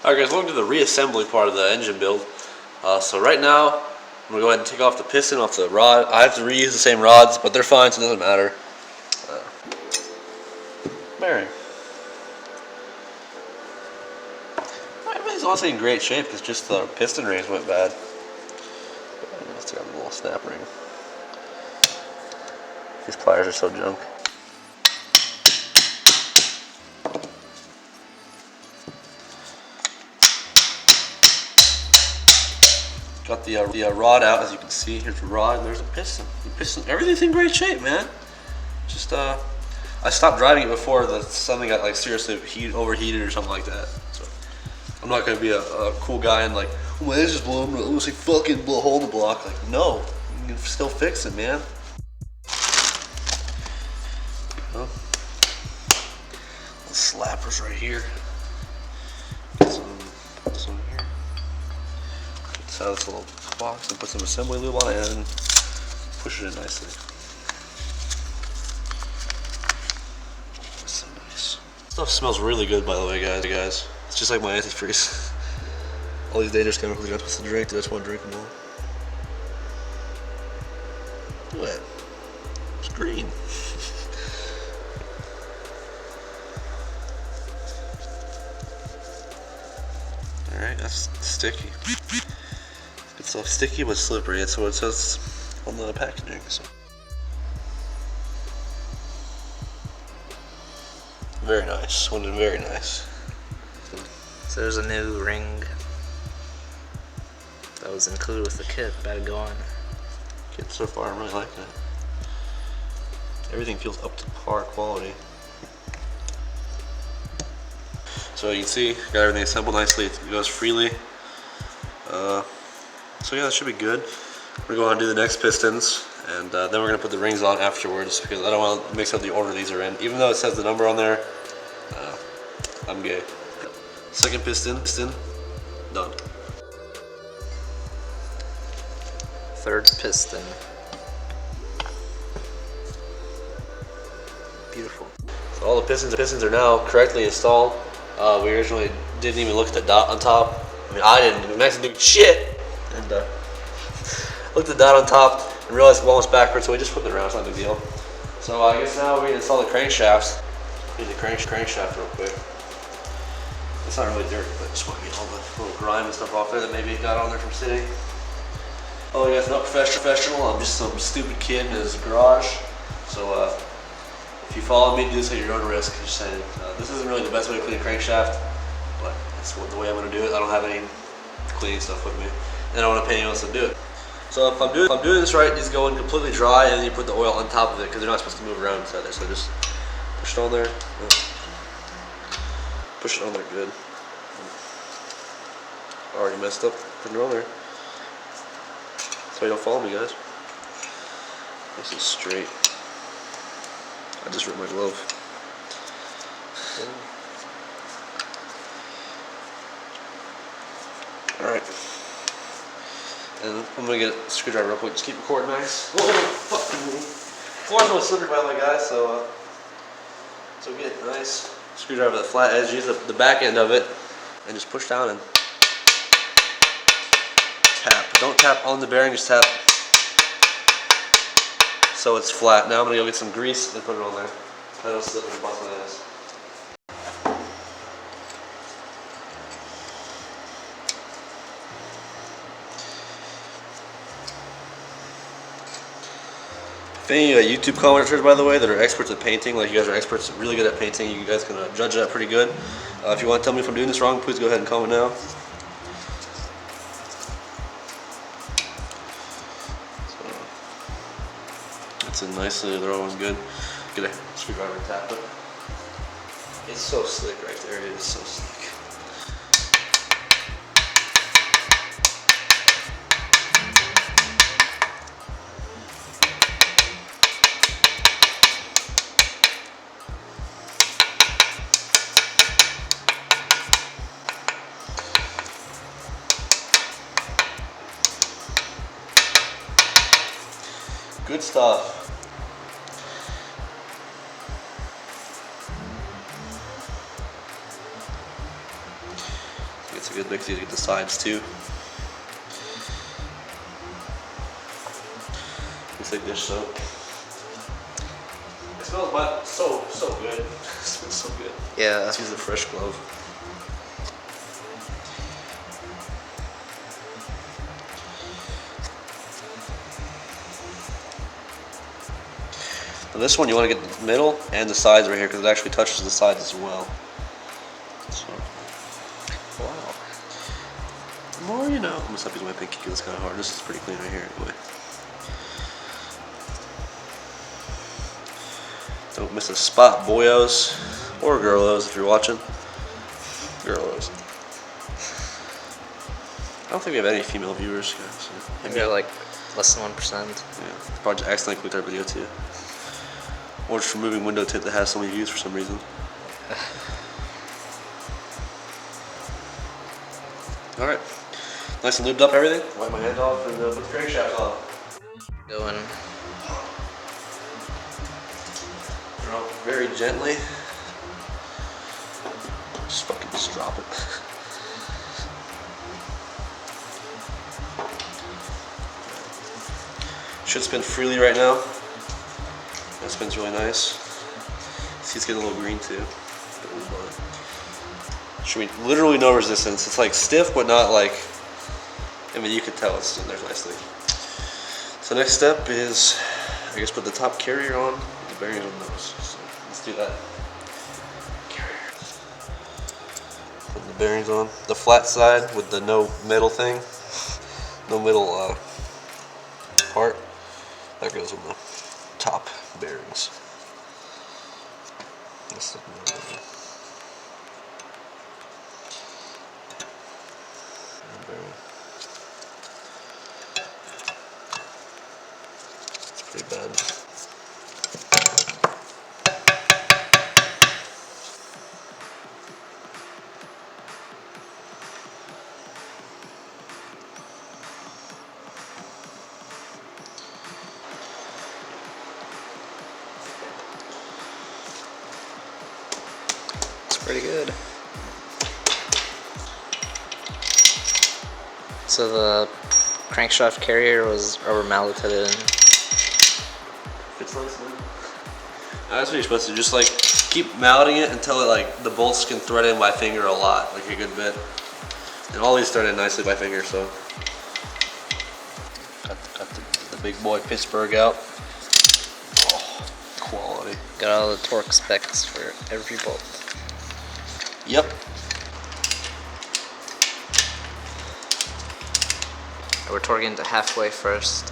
Alright guys, welcome to the reassembly part of the engine build. So right now, I'm going to go ahead and take off the piston off the rod. I have to reuse the same rods, but they're fine, so it doesn't matter. Bearing. Everything's honestly in great shape, it's just the piston rings went bad. Let's got a little snap ring. These pliers are so junk. Got the rod out, as you can see. Here's the rod, and there's a piston. Everything's in great shape, man. Just I stopped driving it before something got like seriously overheated or something like that. So I'm not gonna be a cool guy and like, oh, my engine's blown. I'm gonna say fucking blow a hole in the block. Like, no, you can still fix it, man. Little slappers right here. Get some here. Out of this little box and put some assembly lube on it and push it in nicely. That's so nice. Stuff smells really good, by the way, guys. It's just like my antifreeze. All these dangerous chemicals you're not supposed to drink. I just want to drink them all. Look at that. It's green. All right, that's sticky. It's so sticky but slippery. That's what it says on the packaging. So. Very nice. Very nice. So there's a new ring that was included with the kit. Better go on. Kit so far, I really like it. Everything feels up to par quality. So you can see, got everything assembled nicely. It goes freely. So yeah, that should be good. We're going to do the next pistons, and then we're going to put the rings on afterwards because I don't want to mix up the order these are in. Even though it says the number on there, I'm gay. Second piston, done. Third piston. Beautiful. So all the pistons are now correctly installed. We originally didn't even look at the dot on top. I mean, I didn't. Max didn't do shit. And looked at the dot on top and realized one was backwards, so we just flipped it around. It's not a big deal. So I guess now we install the crankshafts. Need the crankshaft real quick. It's not really dirty, but just want to get all the little grime and stuff off there that maybe got on there from sitting. Oh, you guys, not professional. I'm just some stupid kid in his garage. So if you follow me, do this at your own risk. Just saying, this isn't really the best way to clean a crankshaft, but that's the way I'm going to do it. I don't have any cleaning stuff with me, and I don't want to pay anyone else to do it. So if I'm doing this right, these go in completely dry, and then you put the oil on top of it because they're not supposed to move around inside there. So just push it on there. Push it on there good. Already messed up putting it on there. So you don't follow me, guys. This is straight. I just ripped my glove. Alright. And I'm gonna get a screwdriver real quick. Just keep recording nice. Whoa, fucking floor's really slippery, by the way, guys. So get a nice screwdriver with a flat edge. Use the back end of it and just push down and tap. Don't tap on the bearing, just tap so it's flat. Now I'm gonna go get some grease and put it on there. I don't slip and bust my ass. If any YouTube commenters, by the way, that are experts at painting, like you guys are experts, really good at painting, you guys can judge that pretty good. If you want to tell me if I'm doing this wrong, please go ahead and comment now. That's it nicely, they're always good. Get a screwdriver and tap it. It's so slick right there, it is so slick. Good stuff. It's a good mix. You get the sides too. It's like dish soap. It smells so good. It smells so good. Yeah. Let's use a fresh glove. Now this one you want to get the middle and the sides right here because it actually touches the sides as well. So, Wow. the more you know. I'm gonna stop using my pinky because it's kind of hard. This is pretty clean right here anyway. Don't miss a spot, boyos or girlos if you're watching. Girlos. I don't think we have any female viewers, guys. So Maybe like less than 1%. yeah, probably just accidentally clicked our video too. Or just removing window tip that has so many views for some reason. Alright. Nice and lubed up everything. Wipe my hand off and put the crankshaft on. Going. Turn off very gently. Just drop it. Should spin freely right now. That spins really nice. See, it's getting a little green too. Should be literally no resistance. It's like stiff, but not like. I mean, you can tell it's in there nicely. So next step is, I guess, put the top carrier on. The bearings on those. So let's do that. Carrier. Put the bearings on. The flat side with the no middle thing. No middle part. That goes on the top bearings. Let's look at that. It's pretty bad. Pretty good. So the crankshaft carrier was rubber malleted in. Fits nice, man. That's what you're supposed to do. Just like keep mounting it until it, like the bolts can thread in by finger a lot, like a good bit. And all these thread in nicely by finger, so. Got the big boy Pittsburgh out. Oh, quality. Got all the torque specs for every bolt. Yep. We're torquing to halfway first.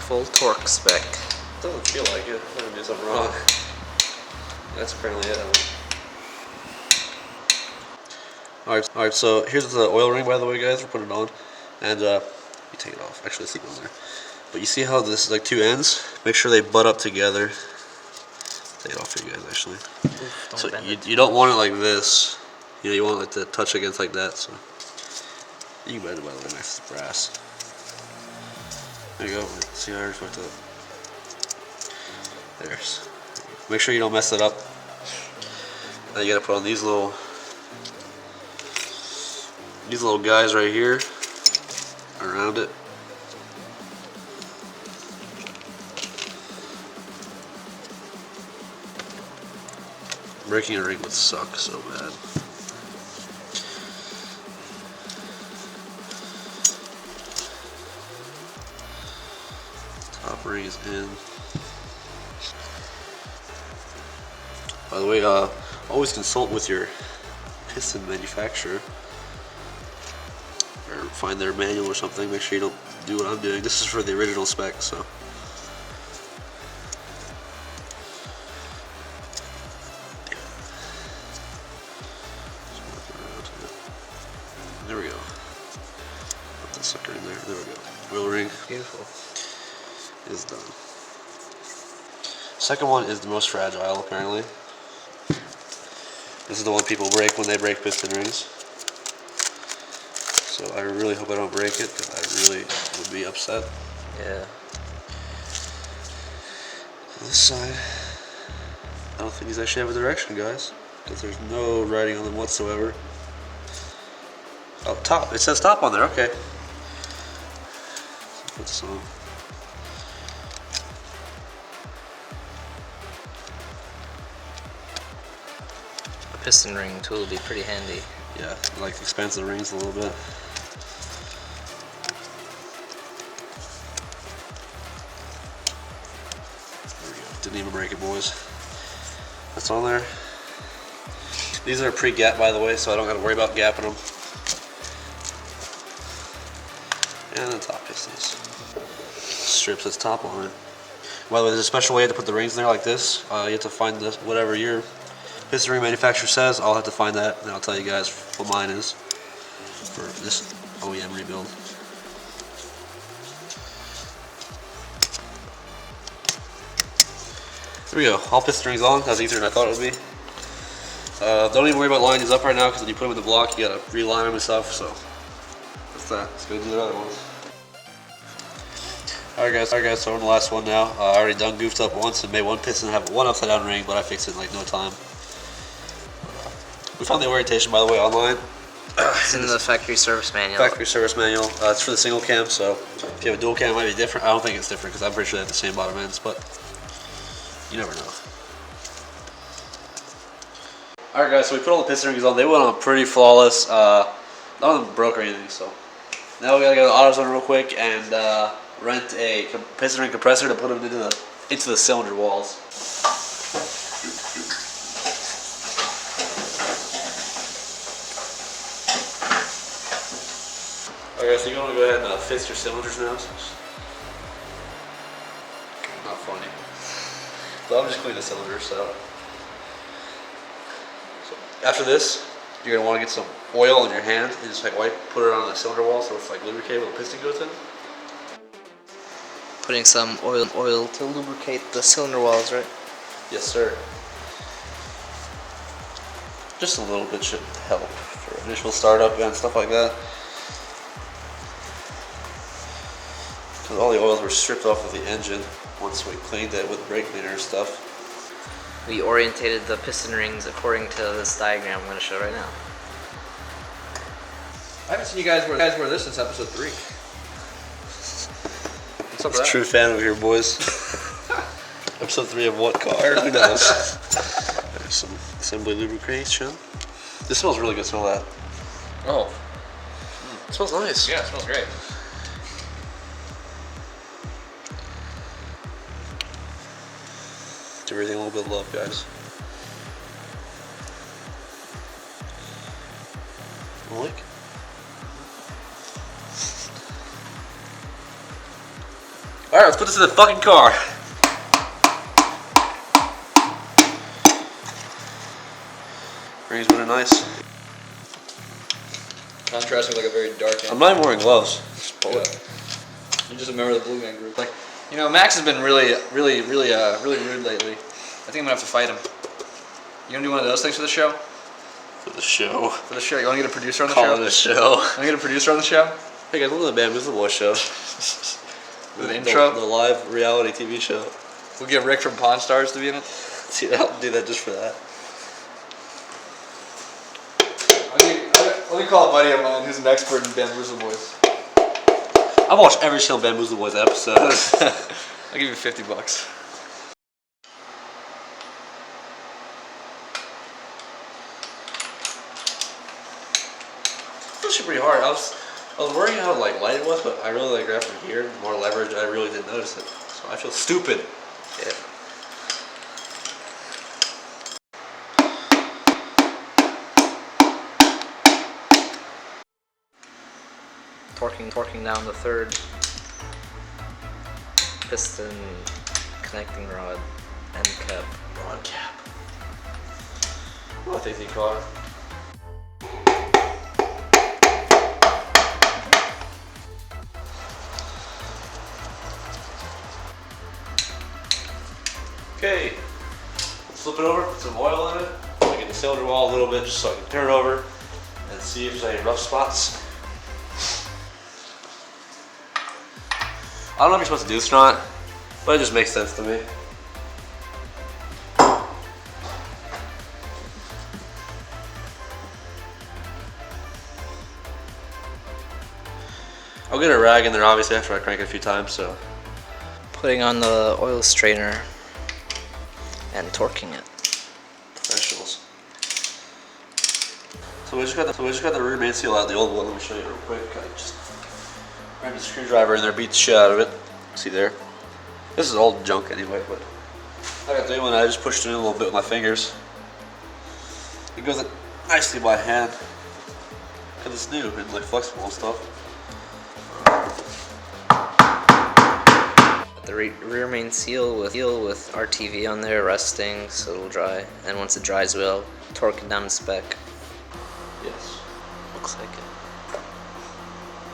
Full torque spec. Doesn't feel like it. I'm gonna do something wrong. That's apparently it. Alright, so here's the oil ring, by the way, guys. We're putting it on. And you take it off. Actually, let's leave it on there. But you see how this is like two ends? Make sure they butt up together. Take it off for you guys, actually. Oof, so you don't want it like this. You know, you want it like to touch against like that. So you can bend it, by the way, next to the brass. There you go. See how I just went to there's. Make sure you don't mess it up. Now you gotta put on these little guys right here around it. Breaking a ring would suck so bad. Top ring is in. By the way, always consult with your piston manufacturer. Or find their manual or something. Make sure you don't do what I'm doing. This is for the original spec, so. There we go. Put the sucker in there. There we go. Oil ring. Beautiful. Is done. Second one is the most fragile, apparently. This is the one people break when they break piston rings. So I really hope I don't break it, because I really would be upset. Yeah. This side, I don't think these actually have a direction, guys, because there's no writing on them whatsoever. Oh, top. It says top on there. Okay. Put this on. A piston ring tool would be pretty handy. Yeah, it like expands the rings a little bit. There we go. Didn't even break it, boys. That's on there. These are pre-gap, by the way, so I don't got to worry about gapping them. And the top pistons. Strips its top on it. By the way, there's a special way to put the rings in there like this. You have to find this, whatever your piston ring manufacturer says. I'll have to find that, and I'll tell you guys what mine is for this OEM rebuild. There we go. All piston rings on. That was easier than I thought it would be. Don't even worry about lining these up right now, because when you put them in the block, you gotta reline them and stuff. So that's that. Let's go do the other ones. Alright guys, so we're on the last one now. I already done goofed up once and made one piston have one upside down ring, but I fixed it in like no time. We found the orientation, by the way, online. It's in the factory service manual. Factory service manual. It's for the single cam, so if you have a dual cam, it might be different. I don't think it's different because I'm pretty sure they have the same bottom ends, but you never know. Alright guys, so we put all the piston rings on. They went on pretty flawless. None of them broke or anything, so now we gotta go to AutoZone real quick and rent a piston ring compressor to put them into the cylinder walls. Okay, so you're gonna go ahead and fix your cylinders now. Not funny. So I'm just cleaning the cylinders. So after this, you're gonna want to get some oil in your hand and just like put it on the cylinder wall so it's like lubricated where the piston goes in. Putting some oil to lubricate the cylinder walls, right? Yes, sir. Just a little bit should help for initial startup and stuff like that. Because all the oils were stripped off of the engine once we cleaned it with brake cleaner and stuff. We orientated the piston rings according to this diagram I'm going to show right now. I haven't seen you guys wear this since episode 3. What's up with that? True fan over here, boys. Episode 3 of what car? Who knows? There's some assembly lubrication. This smells really good. Smell that. Oh. It smells nice. Yeah, it smells great. Give everything a little bit of love, guys. Like? Alright, let's put this in the fucking car. Rings really nice. Contrasting with like a very dark I'm not even wearing gloves. Just pull it. You just a member of the Blue Man Group. Like, you know, Max has been really rude lately. I think I'm gonna have to fight him. You gonna do one of those things for the show? For the show. For the show, you wanna get a producer on the Call show? it a show. Wanna get a producer on the show? Hey guys, welcome to the Bamboozle Boys show. With an intro? The live reality TV show. We'll get Rick from Pawn Stars to be in it. See, I'll do that just for that. Let me call a buddy of mine who's an expert in Bamboozle Boys. I've watched every single Bamboozle Boys episode. I'll give you $50. It's actually pretty hard. I was worrying how like light it was, but I really like right from here, more leverage. I really didn't notice it, so I feel stupid. Yeah. Torquing down the third piston connecting rod end cap. Rod cap. What do you call it? Okay, let's flip it over, put some oil in it, get the cylinder wall a little bit just so I can turn it over and see if there's any rough spots. I don't know if you're supposed to do this or not, but it just makes sense to me. I'll get a rag in there obviously after I crank it a few times, so. Putting on the oil strainer and torquing it. Professionals. So we just got the rear main seal out of the old one. Let me show you real quick. I just grabbed the screwdriver in there, beat the shit out of it. See there? This is old junk anyway, but I got the new one. I just pushed it in a little bit with my fingers. It goes nicely by hand because it's new and like flexible and stuff. The rear main seal with RTV on there resting so it'll dry, and once it dries we'll torque it down to spec. Yes. Looks like it.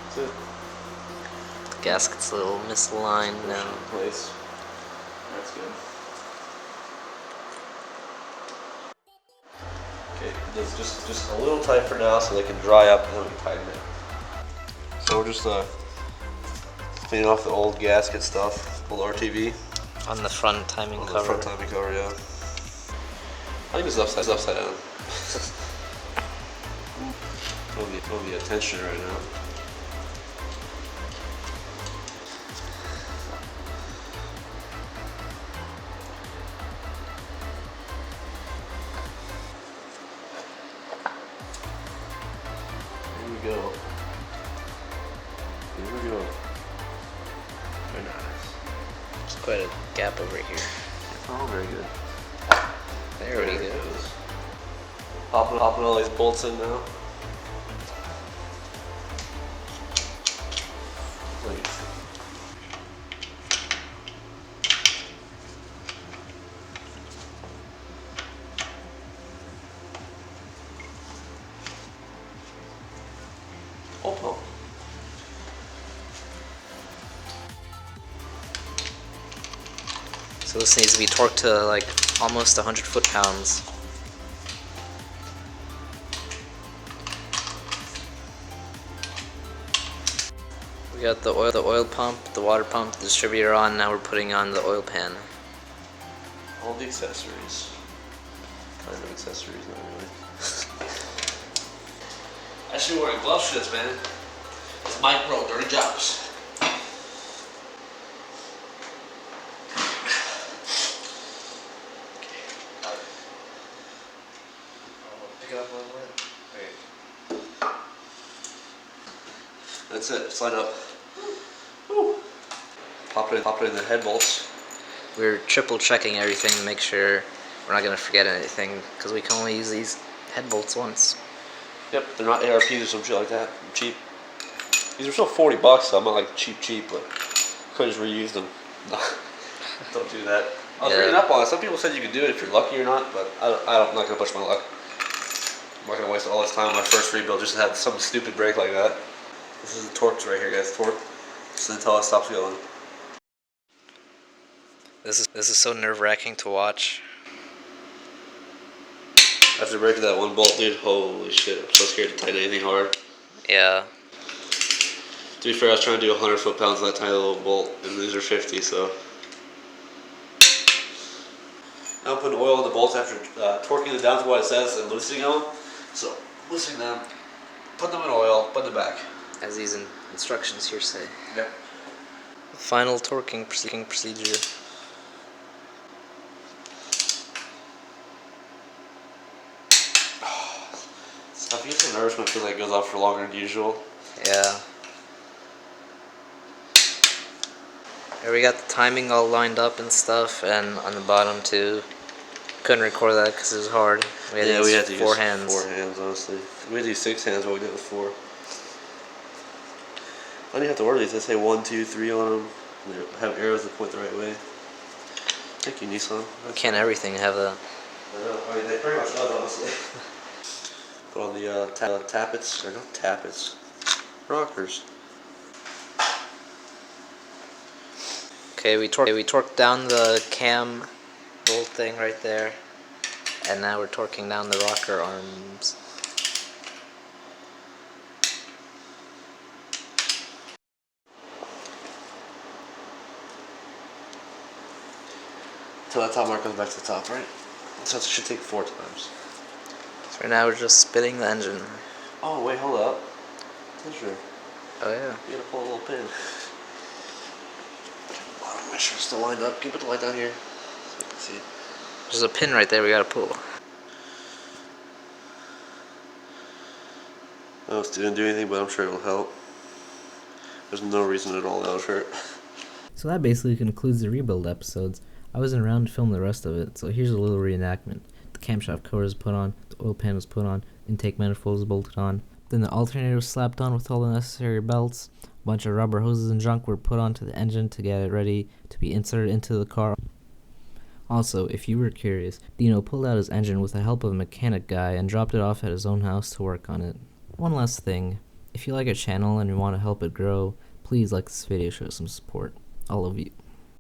That's it. The gasket's a little misaligned now. Place. That's good. Okay, this just a little tight for now so they can dry up and then we can tighten it. So we're just cleaning off the old gasket stuff. Old RTV. On the front timing cover. The front timing cover, yeah. I think it's upside down. It'll be attention right now. Here we go. Here we go. Very nice. There's quite a gap over here. Oh, very good. There we go. Popping all these bolts in now. Please. Oh. So this needs to be torqued to like almost 100 foot-pounds. We got the oil pump, the water pump, the distributor on. Now we're putting on the oil pan. All the accessories. Kind of accessories, not really. I should be wearing gloves for this, man. It's micro dirty jobs. Pick it up one way. That's it. Slide up. Woo. Pop it in the head bolts. We're triple checking everything to make sure we're not gonna forget anything because we can only use these head bolts once. Yep, they're not ARPs or some shit like that. They're cheap. These are still $40, so I'm not like cheap, but I could just reuse them. No, don't do that. I was reading up on it. Some people said you could do it if you're lucky or not, but I'm not gonna push my luck. I'm not gonna waste all this time on my first rebuild just to have some stupid break like that. This is the torques right here, guys. Torque. Just until it stops going. This is so nerve-wracking to watch. After breaking that one bolt, dude, holy shit! I'm so scared to tighten anything hard. Yeah. To be fair, I was trying to do 100 foot-pounds on that tiny little bolt, and these are 50, so. Now I'm putting oil in the bolts after torquing them down to what it says and loosening them. So, loosening them, put them in oil, put them back. As these instructions here say. Yep. Final torquing procedure. I feel so nervous when I feel like it goes off for longer than usual. Yeah. Here we got the timing all lined up and stuff, and on the bottom too. Couldn't record that because it was hard. We had to use four hands. 4 hands, honestly. We had to use 6 hands, but we did it with 4. I don't even have to order these. They say 1, 2, 3 on them. And they have arrows that point the right way. Thank you, Nissan. Can't everything have a... I know. I mean, they pretty much does, honestly. Put on the tappets. Or not tappets. Rockers. Okay, we torqued down the cam bolt thing right there, and now we're torquing down the rocker arms. Until that top mark goes back to the top, right? So it should take 4 times. So right now we're just spinning the engine. Oh, wait, hold up. Sure. Oh yeah. You gotta pull a little pin. Bottom, make sure it's still lined up. Can you put the light down here so you can see it? There's a pin right there we gotta pull. Oh, it didn't do anything, but I'm sure it'll help. There's no reason at all that'll hurt. So that basically concludes the rebuild episodes. I wasn't around to film the rest of it, so here's a little reenactment. The camshaft cover is put on, the oil pan was put on, intake manifold is bolted on, then the alternator was slapped on with all the necessary belts, a bunch of rubber hoses and junk were put onto the engine to get it ready to be inserted into the car. Also, if you were curious, Dino pulled out his engine with the help of a mechanic guy and dropped it off at his own house to work on it. One last thing, if you like our channel and you want to help it grow, please like this video, show some support. All of you.